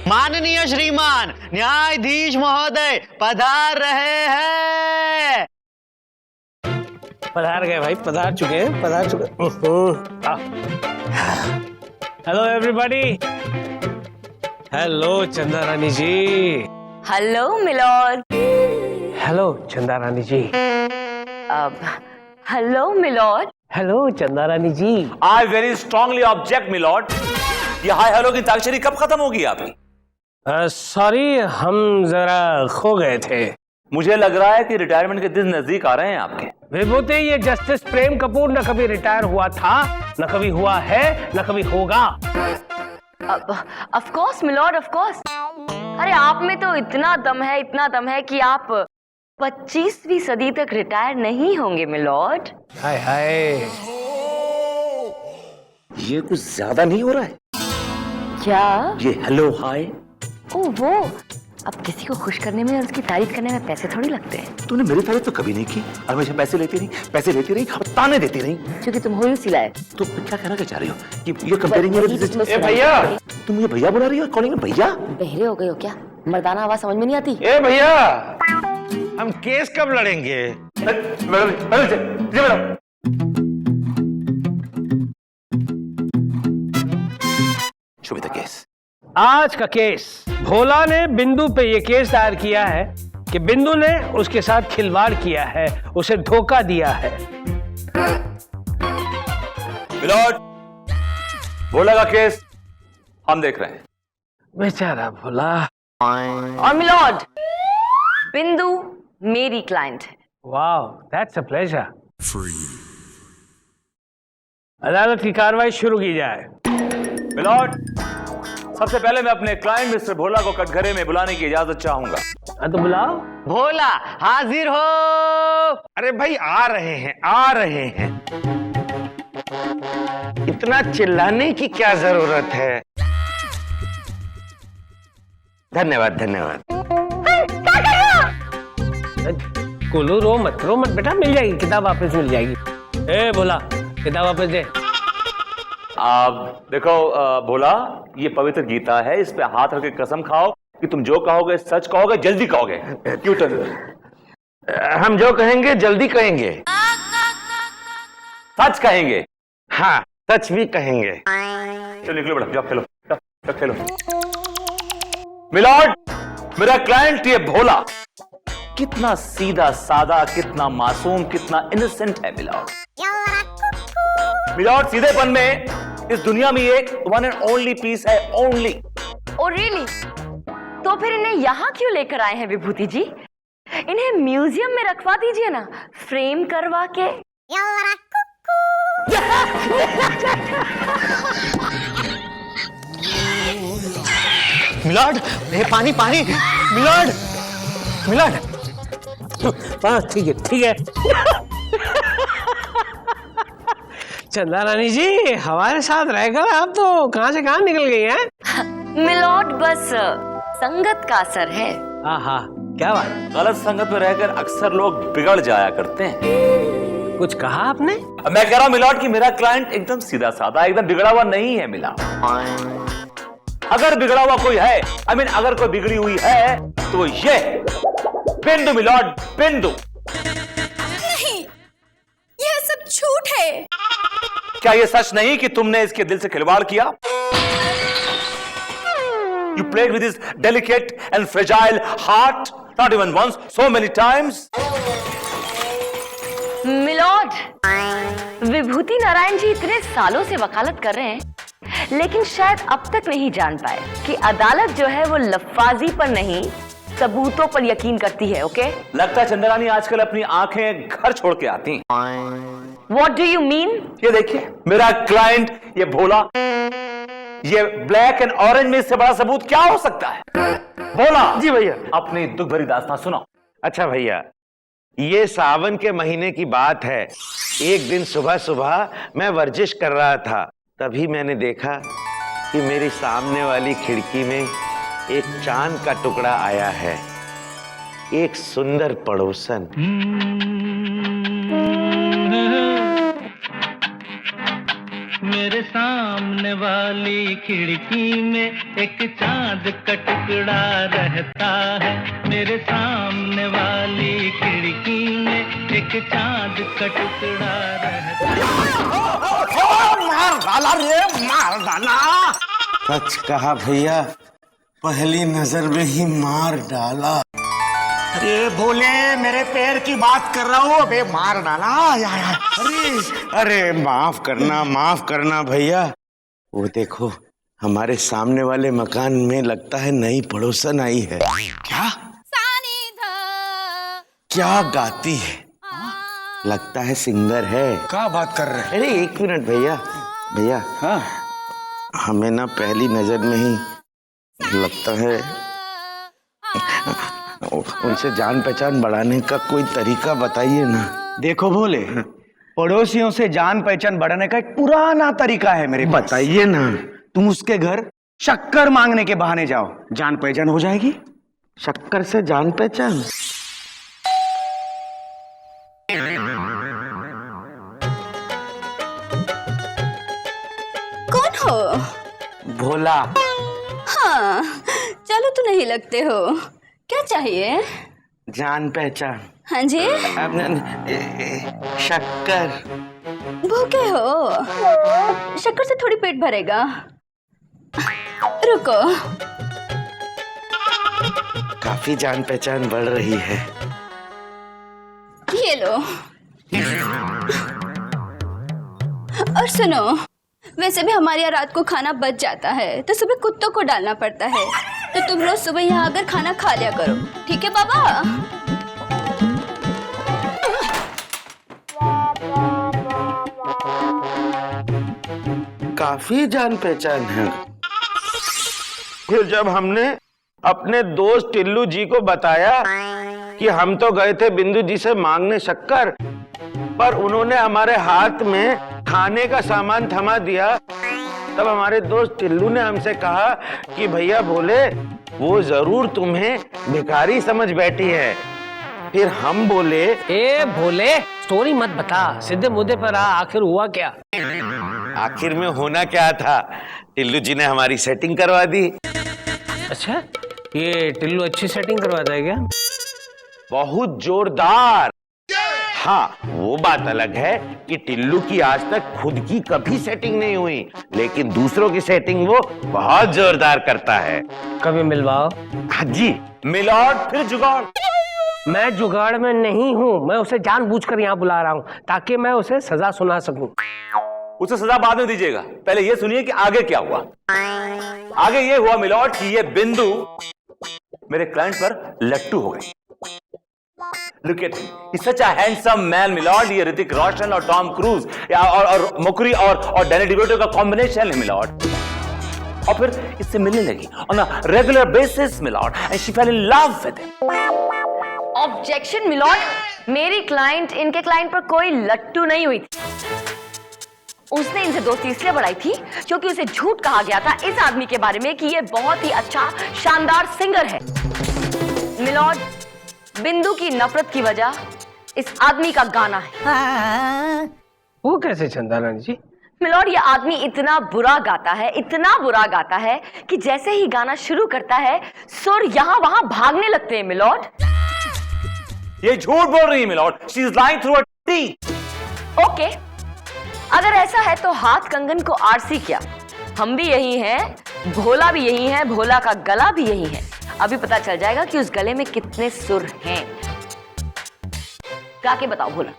माननीय श्रीमान न्यायाधीश महोदय पधार रहे हैं। पधार गए भाई, पधार चुके हैं, पधार चुके। Hello everybody. Hello Chanda Rani ji. Hello milord. Hello Chanda Rani ji. Hello milord. Hello Chanda Rani ji. I very strongly object milord. ये हाय हेलो की अंताक्षरी कब खत्म होगी आपकी? सॉरी, हम जरा खो गए थे। मुझे लग रहा है कि रिटायरमेंट के दिन नजदीक आ रहे हैं आपके। विभूति, ये जस्टिस प्रेम कपूर न कभी रिटायर हुआ था, न कभी हुआ है, न कभी होगा। Of course milord, of course. अरे आप में तो इतना दम है कि आप 25वीं सदी तक रिटायर नहीं होंगे मिलॉर्ड। हाय हाय, ये कुछ ज्यादा नहीं हो रहा है क्या? ये हेलो हाय। ओ वो, अब किसी को खुश करने में और उसकी तारीफ करने में पैसे थोड़ी लगते हैं। तूने मेरी तारीफ तो कभी नहीं की और मुझे पैसे लेती रही और ताने देती रही। क्योंकि तुम हो ही सिलाए। तो क्या कहना क्या चाह रही हो कि ये कंपेयरिंग ए भैया, तुम मुझे भैया बुला रही हो? कॉलिंग में भैया? बहरे हो गए हो क्या? मर्दाना आवाज समझ में नहीं आती? ए भैया, हम केस कब लड़ेंगे? शुभ द केस। आज का केस, भोला ने बिंदु पे ये केस दायर किया है कि बिंदु ने उसके साथ खिलवाड़ किया है, उसे धोखा दिया है। मिलॉर्ड, भोला का केस हम देख रहे हैं। बेचारा भोला। और मिलॉर्ड, बिंदु मेरी क्लाइंट है। Wow, that's a pleasure. अदालत की कार्रवाई शुरू की जाए। मिलॉर्ड, सबसे पहले मैं अपने क्लाइंट मिस्टर भोला को कटघरे में बुलाने की इजाजत चाहूंगा। तो बुलाओ। भोला हाजिर हो। अरे भाई, आ रहे हैं। इतना चिल्लाने की क्या जरूरत है? धन्यवाद। रो मत बेटा, मिल जाएगी किताब, वापस मिल जाएगी। ए भोला, किताब वापस दे। देखो भोला, ये पवित्र गीता है, इस पे हाथ रख के कसम खाओ कि तुम जो कहोगे सच कहोगे, जल्दी कहोगे। क्यों? हम जो कहेंगे जल्दी कहेंगे। सच कहेंगे? हाँ, सच भी कहेंगे। चलो निकलो बेटा, जाओ खेलो, जाओ खेलो। मिलॉर्ड, मेरा क्लाइंट ये भोला कितना सीधा सादा, कितना मासूम, कितना इनोसेंट है मिलॉर्ड। मिलॉर्ड, सीधेपन में इस दुनिया में एक वन एंड ओनली पीस है, ओनली। Oh really? तो फिर इन्हें यहाँ क्यों लेकर आए हैं विभूति जी? इन्हें म्यूजियम में रखवा दीजिए ना, फ्रेम करवा के। मिलॉर्ड, पानी मिलॉर्ड। हाँ ठीक है। चंदा रानी जी, हमारे साथ रहकर आप तो कहां से कहां निकल गई हैं? मिलॉर्ड, बस संगत का असर है। आहा, क्या बात। गलत संगत में रहकर अक्सर लोग बिगड़ जाया करते हैं। कुछ कहा आपने? मैं कह रहा हूं मिलॉर्ड कि मेरा क्लाइंट एकदम सीधा साधा, एकदम बिगड़ा हुआ नहीं है मिला। अगर बिगड़ा हुआ कोई है, अगर कोई बिगड़ी हुई है तो ये बिंदु मिलॉर्ड, बिंदु। नहीं, यह सब झूठ है। क्या ये सच नहीं कि तुमने इसके दिल से खिलवाड़ किया? You played with his delicate and fragile heart, not even once, so many times. Milord, Vibhuti Narayan ji इतने सालों से वकालत कर रहे हैं, लेकिन शायद अब तक नहीं जान पाए कि अदालत जो है वो लफ्फाजी पर नहीं, सबूतों पर यकीन करती है। ओके? लगता है चंद्रानी आजकल अपनी आंखें घर छोड़ के आती। What do you mean? ये देखिए, मेरा क्लाइंट ये भोला, ये ब्लैक एंड ऑरेंज में इससे बड़ा सबूत क्या हो सकता है? भोला जी भैया। अपनी दुख भरी दास्तां सुनाओ। अच्छा भैया, ये सावन के महीने की बात है। एक दिन सुबह सुबह मैं वर्जिश कर रहा था, तभी मैंने देखा कि मेरी सामने वाली खिड़की में एक चांद का टुकड़ा आया है, एक सुंदर पड़ोसन। मेरे सामने वाली खिड़की में एक चांद का टुकड़ा रहता है। मेरे सामने वाली खिड़की में एक चांद का टुकड़ा रहता है। मार डाला रे, मार डाला। सच कहा भैया, पहली नजर में ही मार डाला। अरे भोले, मेरे पैर की बात कर रहा हूँ, अबे मार डाला यार। अरे माफ करना भैया। वो देखो, हमारे सामने वाले मकान में लगता है नई पड़ोसन आई है। क्या? क्या गाती है, लगता है सिंगर है। क्या बात कर रहे हैं? अरे एक मिनट भैया, हाँ, हमें ना पहली नजर में ही लगता है, उनसे जान पहचान बढ़ाने का कोई तरीका बताइए ना। देखो भोले, पड़ोसियों से जान पहचान बढ़ाने का एक पुराना तरीका है मेरे पास। बताइए ना। तुम उसके घर शक्कर मांगने के बहाने जाओ, जान पहचान हो जाएगी। शक्कर से जान पहचान? कौन हो? भोला। हाँ, चलो तो नहीं लगते हो। क्या चाहिए? जान पहचान। हाँ जी। शक्कर। भूखे हो? शक्कर से थोड़ी पेट भरेगा। रुको। काफी जान पहचान बढ़ रही है। ये लो। और सुनो, वैसे भी हमारे यहाँ रात को खाना बच जाता है तो सुबह कुत्तों को डालना पड़ता है, तो तुम रोज सुबह यहाँ आकर खाना खा लिया करो, ठीक है बाबा? काफी जान पहचान है। फिर जब हमने अपने दोस्त टिल्लू जी को बताया कि हम तो गए थे बिंदु जी से मांगने शक्कर, पर उन्होंने हमारे हाथ में खाने का सामान थमा दिया, तब हमारे दोस्त टिल्लू ने हमसे कहा कि भैया भोले, वो जरूर तुम्हें भिखारी समझ बैठी है। फिर हम बोले, ए भोले, स्टोरी मत बता, सीधे मुद्दे पर आ, आखिर हुआ क्या? आखिर में होना क्या था, टिल्लू जी ने हमारी सेटिंग करवा दी। अच्छा, ये टिल्लू अच्छी सेटिंग करवाता है क्या? बहुत जोरदार। हाँ, वो बात अलग है कि टिल्लू की आज तक खुद की कभी सेटिंग नहीं हुई, लेकिन दूसरों की सेटिंग वो बहुत जोरदार करता है। कभी मिलवाओ। हाँ जी। मिलॉर्ड फिर जुगाड़। मैं जुगाड़ में नहीं हूँ, मैं उसे जानबूझकर यहाँ बुला रहा हूँ ताकि मैं उसे सजा सुना सकूं। उसे सजा बाद में दीजिएगा, पहले ये सुनिए कि आगे क्या हुआ। आगे ये हुआ मिलॉर्ड कि ये बिंदु मेरे क्लाइंट पर लट्टू हो गई। Look at him. He's such a handsome man, milord. ये ऋतिक रोशन और टॉम क्रूज और मुकरी और डैनी डिविटो का कॉम्बिनेशन है मिलॉर्ड। और फिर इससे मिलने लगी on a regular basis milord, and she fell in love with him. Objection milord, मेरी क्लाइंट इनके क्लाइंट पर कोई लट्टू नहीं हुई थी। उसने इनसे दोस्ती इसलिए बढ़ाई थी क्योंकि उसे झूठ कहा गया था इस आदमी के बारे में कि ये बहुत ही अच्छा शानदार सिंगर है। मिलॉर्ड, बिंदु की नफरत की वजह इस आदमी का गाना है। वो कैसे चंदा रानी जी? मिलॉर्ड, ये आदमी इतना बुरा गाता है कि जैसे ही गाना शुरू करता है सुर यहाँ वहां भागने लगते हैं। मिलॉर्ड, ये झूठ बोल रही है milord. She is lying through her teeth. Okay, अगर ऐसा है तो हाथ कंगन को आरसी क्या, हम भी यही हैं, भोला भी यही है, भोला का गला भी यही है। अभी पता चल जाएगा कि उस गले में कितने सुर हैं। गा के बताओ भोला।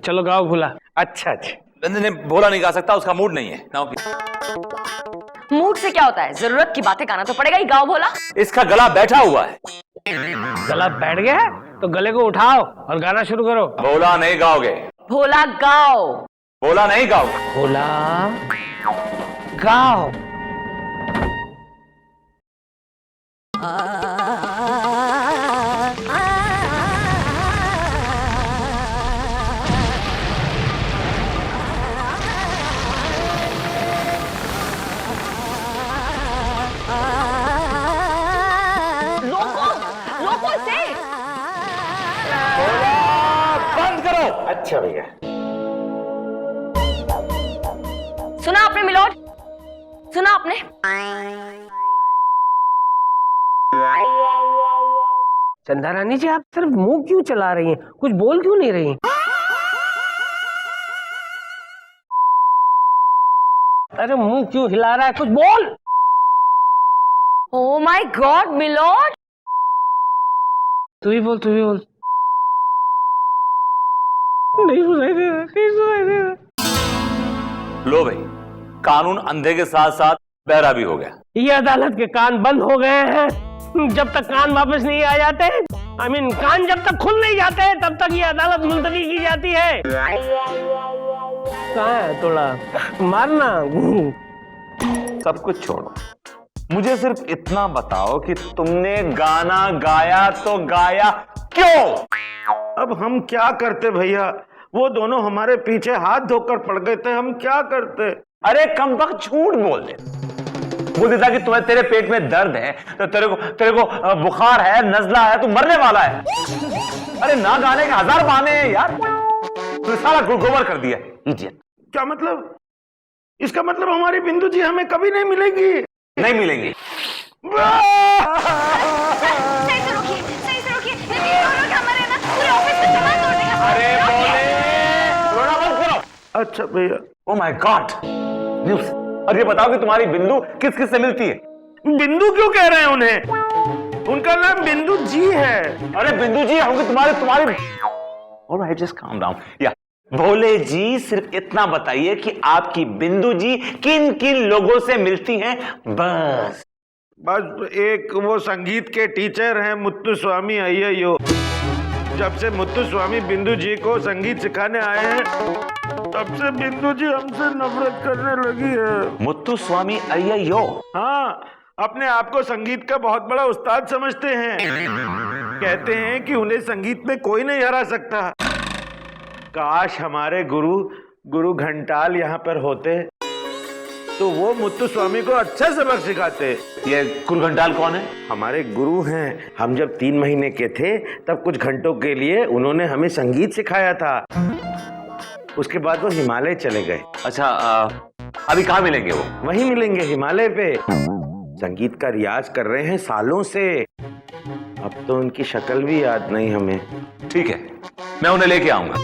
चलो गाओ भोला। अच्छा। नहीं, भोला नहीं गा सकता, उसका मूड नहीं है। मूड से क्या होता है, जरूरत की बातें गाना तो पड़ेगा ही। गाओ भोला। इसका गला बैठा हुआ है। गला बैठ गया है तो गले को उठाओ और गाना शुरू करो। भोला नहीं गाओगे। भोला गाओ। भोला नहीं गाओगे। भोला गाओ। रोको इसे। बंद करो। अच्छा भैया। सुना आपने मिलोड? सुना आपने? चंदा रानी जी, आप सिर्फ मुंह क्यों चला रही हैं? कुछ बोल क्यों नहीं रही? अरे मुंह क्यों हिला रहा है? कुछ बोल। ओ माय गॉड मिलोड, तू ही बोल, तू ही बोल। नहीं सुनाई दे रहा, नहीं सुनाई दे रहा। लो भाई, कानून अंधे के साथ साथ बहरा भी हो गया। ये अदालत के कान बंद हो गए हैं। जब तक कान वापस नहीं आ जाते, कान जब तक खुल नहीं जाते, तब तक ये अदालत मुलतवी की जाती है। कहाँ है थोड़ा मारना? सब कुछ छोड़ो, मुझे सिर्फ इतना बताओ कि तुमने गाना गाया तो गाया क्यों? अब हम क्या करते भैया, वो दोनों हमारे पीछे हाथ धोकर पड़ गए थे, हम क्या करते? अरे कम वक्त झूठ बोल देता कि तुम्हें, तेरे पेट में दर्द है, तो तेरे को बुखार है, नजला है, तू मरने वाला है। अरे ना गाने के 1000 बहाने हैं यार, तू सारा गोबर कर दिया इडियट। क्या मतलब? इसका मतलब हमारी बिंदु जी हमें कभी नहीं मिलेगी? नहीं मिलेंगी। सही से रोकिए, सही से रोकिए, नहीं ये दोनों हमारे ना पूरे ऑफिस में सामान तोड़ देगा। अरे बोले, रोना बंद करो। अच्छा भैया। Oh my God, news. और ये बताओ कि तुम्हारी बिंदु किस किस से मिलती है? बिंदु क्यों कह रहे हैं उन्हें? उनका नाम बिंदु जी है। अरे बिंदु जी होंगे तुम्हारी। Alright, just calm down. या भोले जी, सिर्फ इतना बताइए कि आपकी बिंदु जी किन किन लोगों से मिलती हैं, बस। बस एक वो संगीत के टीचर हैं मुत्तु स्वामी अय्यो। जब से मुत्तु स्वामी बिंदु जी को संगीत सिखाने आए हैं, तब से बिंदु जी हमसे नफरत करने लगी है। मुत्तु स्वामी अय्यो? हाँ, अपने आप को संगीत का बहुत बड़ा उस्ताद समझते हैं। कहते हैं कि उन्हें संगीत में कोई नहीं हरा सकता। काश हमारे गुरु घंटाल यहाँ पर होते, तो वो मुत्तु स्वामी को अच्छा सबक सिखाते। ये गुरु घंटाल कौन है? हमारे गुरु हैं। हम जब 3 महीने के थे, तब कुछ घंटों के लिए उन्होंने हमें संगीत सिखाया था। उसके बाद वो हिमालय चले गए। अच्छा, अभी कहाँ मिलेंगे वो? वहीं मिलेंगे, हिमालय पे। संगीत का रियाज कर रहे हैं सालों से। अब तो उनकी शक्ल भी याद नहीं हमें। ठीक है, मैं उन्हें लेके आऊंगा।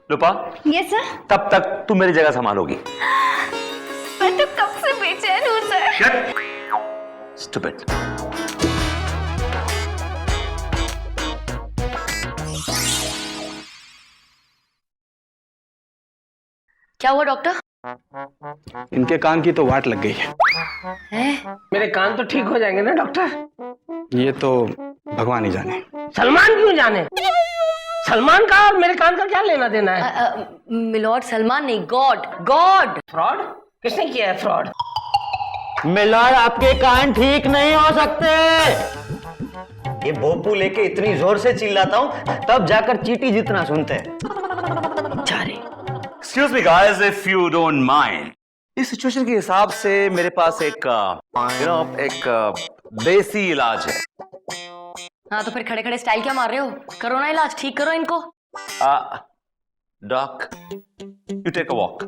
लुपा, यस सर। तब तक तुम मेरी जगह संभालोगी। मैं तो कब से बेचैन हूँ सर। Stupid. क्या हुआ डॉक्टर? इनके कान की तो वाट लग गई है। मेरे कान तो ठीक हो जाएंगे ना डॉक्टर? ये तो भगवान ही जाने। सलमान क्यों जाने? सलमान का और मेरे कान का क्या लेना देना है? मिलॉर्ड, सलमान नहीं, गॉड। फ्रॉड? किसने किया है फ्रॉड? मिलॉर्ड, आपके कान ठीक नहीं हो सकते। ये भोपू लेके इतनी जोर से चिल्लाता हूँ, तब जाकर चींटी जितना सुनते हैं। Excuse me guys, if you don't mind. इस सिचुएशन के हिसाब से मेरे पास एक देसी इलाज है। हाँ तो फिर खड़े खड़े स्टाइल क्या मार रहे हो? करो ना इलाज, ठीक करो इनको। Doc, you take a walk.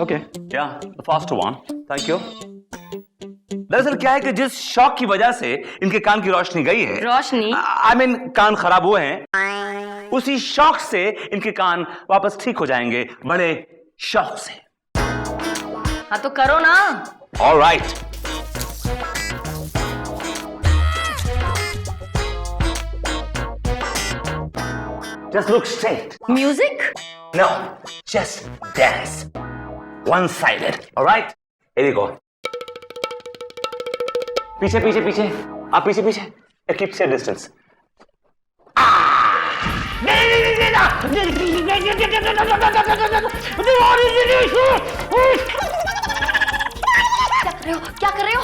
Okay. Yeah, the faster one. Thank you. दरअसल क्या है कि जिस शॉक की वजह से इनके कान की रोशनी गई है, रोशनी? I mean, कान खराब हुए हैं, उसी शॉक से इनके कान वापस ठीक हो जाएंगे, बड़े शौक से। हाँ तो करो ना। All right. Just look straight. Music? No, just dance. One-sided. All right? Here we go. पीछे पीछे पीछे, आप पीछे पीछे। Keep safe distance. क्या कर रहे हो?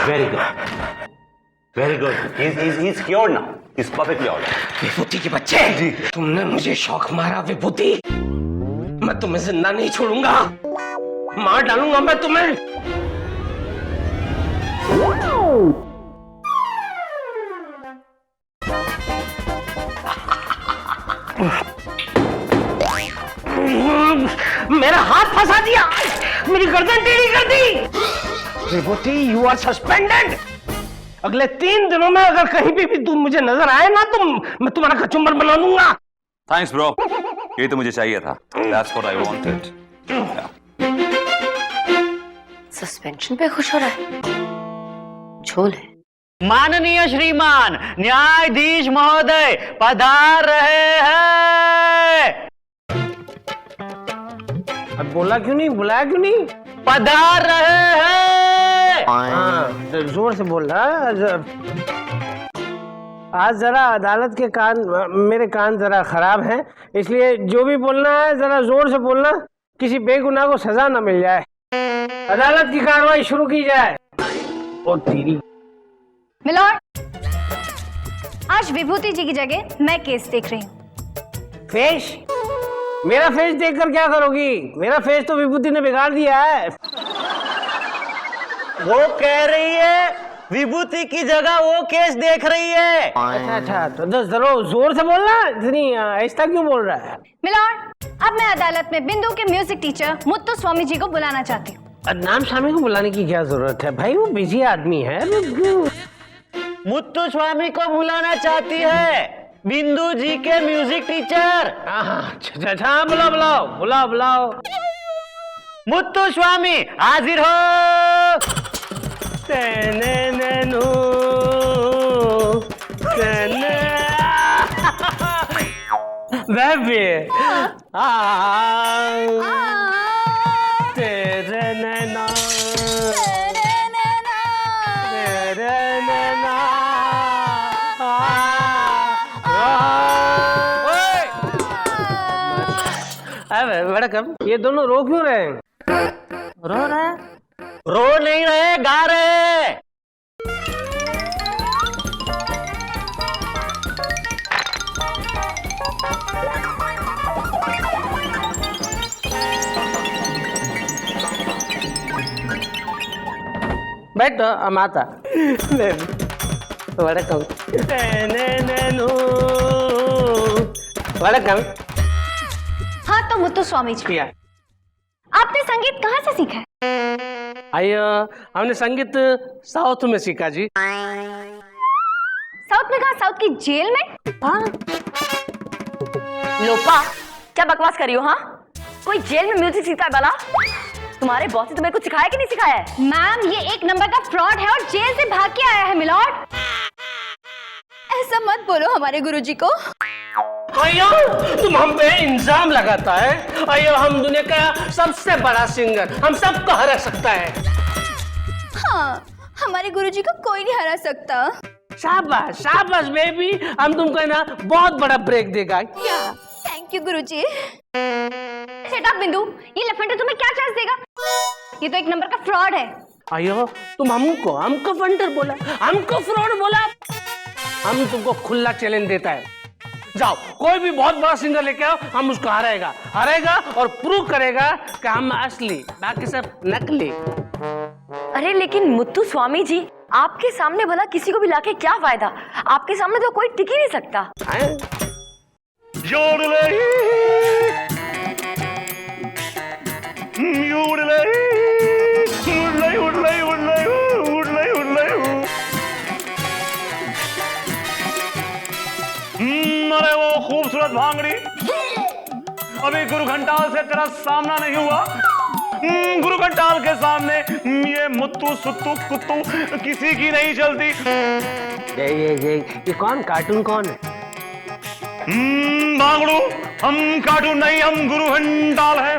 Very good. Very good. He's cured now. He's perfectly all right. विभूति के बच्चे, तुमने मुझे शौक मारा विभूति। मैं तुम्हें जिंदा नहीं छोड़ूंगा, मार डालूंगा मैं तुम्हें। मेरा हाथ फंसा दिया, मेरी गर्दन टेढ़ी कर दी। विभूति, यू आर सस्पेंडेड। अगले 3 दिनों में अगर कहीं भी तू मुझे नजर आए ना तो मैं तुम्हारा कचुम्बर बना दूंगा। थैंक्स ब्रो, ये तो मुझे चाहिए था। That's what I wanted. Suspension पे खुश हो रहा है, झोल है। माननीय श्रीमान न्यायाधीश महोदय पधार रहे हैं। अब बोला क्यों नहीं, बुलाया क्यों नहीं? पधार रहे हैं। हाँ, जोर से बोल रहा है। आज जरा अदालत के मेरे कान जरा खराब हैं, इसलिए जो भी बोलना है जरा जोर से बोलना, किसी बेगुनाह को सजा न मिल जाए। अदालत की कार्रवाई शुरू की जाए। ओ तेरी। मिलॉर्ड, आज विभूति जी की जगह मैं केस देख रही हूँ। फेस? मेरा फेस देखकर क्या करोगी? मेरा फेस तो विभूति ने बिगाड़ दिया है। वो कह रही है विभूति की जगह वो केस देख रही है। अच्छा, तो जरूर जोर से बोलना, इतनी आहिस्ता क्यों बोल रहा है? मिलॉर्ड, अब मैं अदालत में बिंदु के म्यूजिक टीचर मुत्तु स्वामी जी को बुलाना चाहती हूँ। नाम स्वामी को बुलाने की क्या जरूरत है भाई, वो बिजी आदमी है। मुत्तु स्वामी को बुलाना चाहती है बिंदु जी के म्यूजिक टीचर। अच्छा, बुलाओ। मुत्तु स्वामी हाजिर हो। तेरे नैना बड़ा कम, ये दोनों रो क्यों रहे हैं? रो रहे? रो नहीं रहे, गा रहे। बैठ माता। वड़कम वड़कम। हाँ तो मुत्तु स्वामी जी, आपने संगीत कहाँ से सीखा है? आइयो, हमने संगीत साउथ में सीखा जी। साउथ में कहा? साउथ की जेल में? हाँ। लोपा, क्या बकवास कर रही हो? हाँ, कोई जेल में म्यूजिक सीखता है भला? तुम्हारे बॉस ने तुम्हें कुछ सिखाया कि नहीं सिखाया है? मैम, ये 1 नंबर का फ्रॉड है और जेल से भाग के आया है मिलॉर्ड। ऐसा मत बोलो हमारे गुरुजी को। आइयो, तुम हम पे इल्जाम लगाता है। आइयो, हम दुनिया का सबसे बड़ा सिंगर, हम सबको हरा सकता है। हाँ, हमारे गुरुजी को कोई नहीं हरा सकता। शाबाश शाबाश बेबी, हम तुमको ना बहुत बड़ा ब्रेक देगा। क्या? Thank you Guruji. Shut up बिंदु, ये लफंडा तुम्हें क्या चांस देगा? ये तो 1 नंबर का फ्रॉड है। आइयो, तुम हमको फंडर बोला, हमको फ्रॉड बोला। हम तुमको खुला चैलेंज देता है, जाओ कोई भी बहुत बड़ा सिंगर लेके आओ, हम उसको हराएगा और प्रूव करेगा कि हम असली, बाकी सब नकली। अरे लेकिन मुत्तु स्वामी जी, आपके सामने भला किसी को भी लाके क्या फायदा? आपके सामने तो कोई टिक ही नहीं सकता। अरे वो खूबसूरत भांगड़ी, अभी गुरु घंटाल से तेरा सामना नहीं हुआ। गुरु घंटाल के सामने ये मुत्तु सुत्तु कुत्तू किसी की नहीं चलती। ये कौन, कार्टून कौन है? भांगड़ू, हम कार्टून नहीं, हम गुरु घंटाल है।